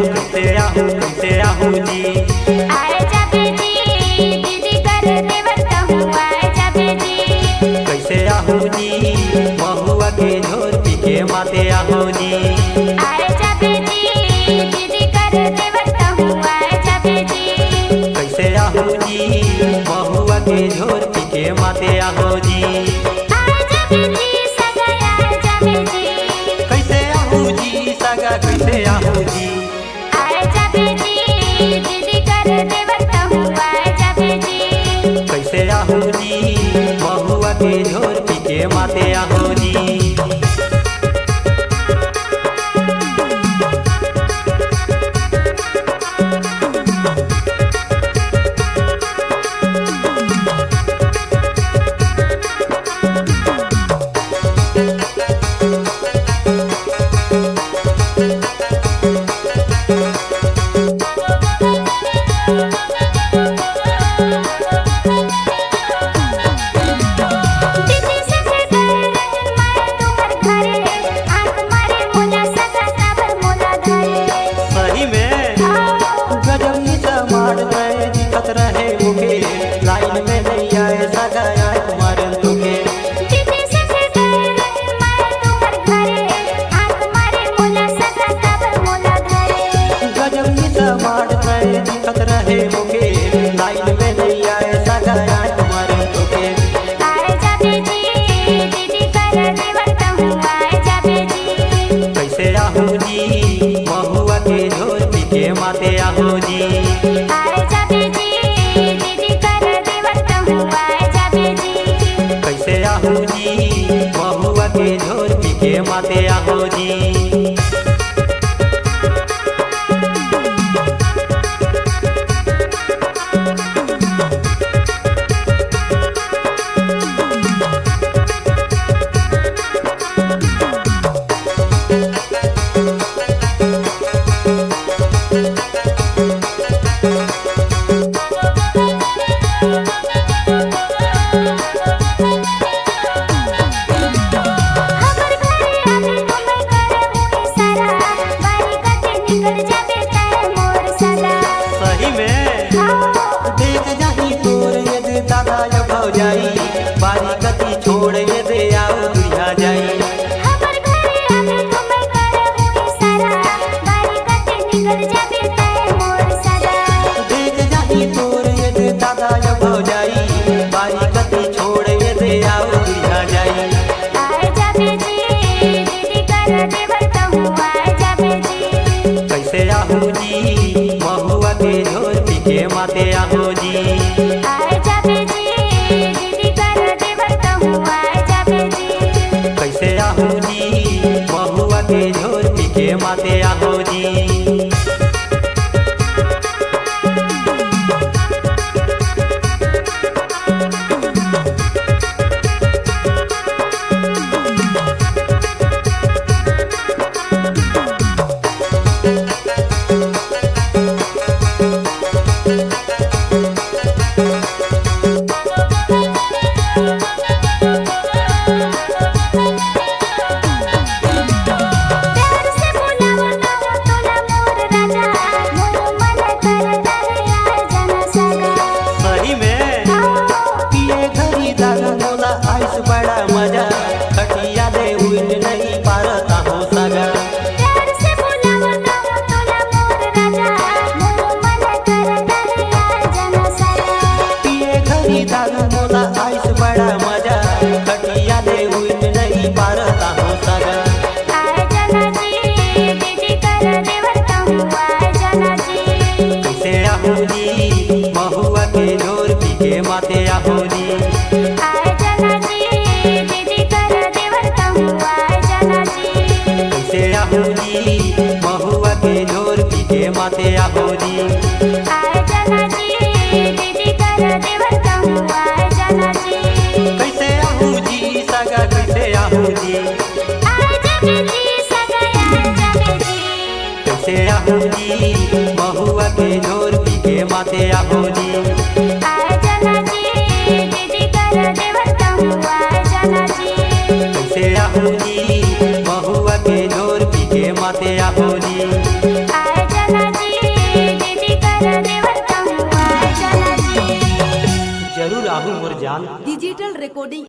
कैसे आहू जी आए जाबे जी दीदी कर देवता हूँ आए जाबे जी कैसे आहू जी महुआ के झोर पी के माते आहू जी आए जाबे जी दीदी कर देवता हूँ आए जाबे जी कैसे आहू जी महुआ के झोर पी के माते आहू जी आए जाबे जी सगा आए जाबे जी कैसे आहू जी सगा कैसे आहू जी आए जाबे जी दीदी कर देवता हूँ आए जाबे जी कैसे आहू जी महुआ के झोर पी के माते आहू जी माते आहू जी आए जाबे जी दीदी कर देवता हूँ आए जाबे जी कैसे आहू जी महुआ के झोर पी के माते आहू जी बारी गति छोड़ ये दे आओ दुनिया जाई हमर घरे आवे घुमे करे हुई सारा बारी गति निकल जाबे तय मोर सदा देख जाही तोर ये दे दादा जब हो जाई बारी गति छोड़ ये दे आओ दुनिया जाई आए जाबे जी दीदी कर देवता हूँ आए जाबे जी कैसे आहू जी महुआ के झोर पी के माते आहू जी आए जाबे जी कैसे आहू जी महुआ के झोर पी के माते आहू जी महुआ के झोर पी के माते आहू जी आए जाना जी दीदी कर देवता हूँ आए जाना जी कैसे आहू जी महुआ के झोर पी के माते आहू जी आए जाना जी दीदी कर देवता हूँ आए जाना जी कैसे आहू जी सगा कैसे आहू जी आए जाबे जी सगा आए जाबे जी कैसे कैसे आहू जी महुआ के झोर पी के माते आहू जी आए जना जी दीदी कर देवता हुआ आए जना जी कैसे आहू जी महुआ के झोर पी के माते आहू जी आए जना जी दीदी कर देवता हुआ आए जना जी जरूर आहू मोर जान। Digital recording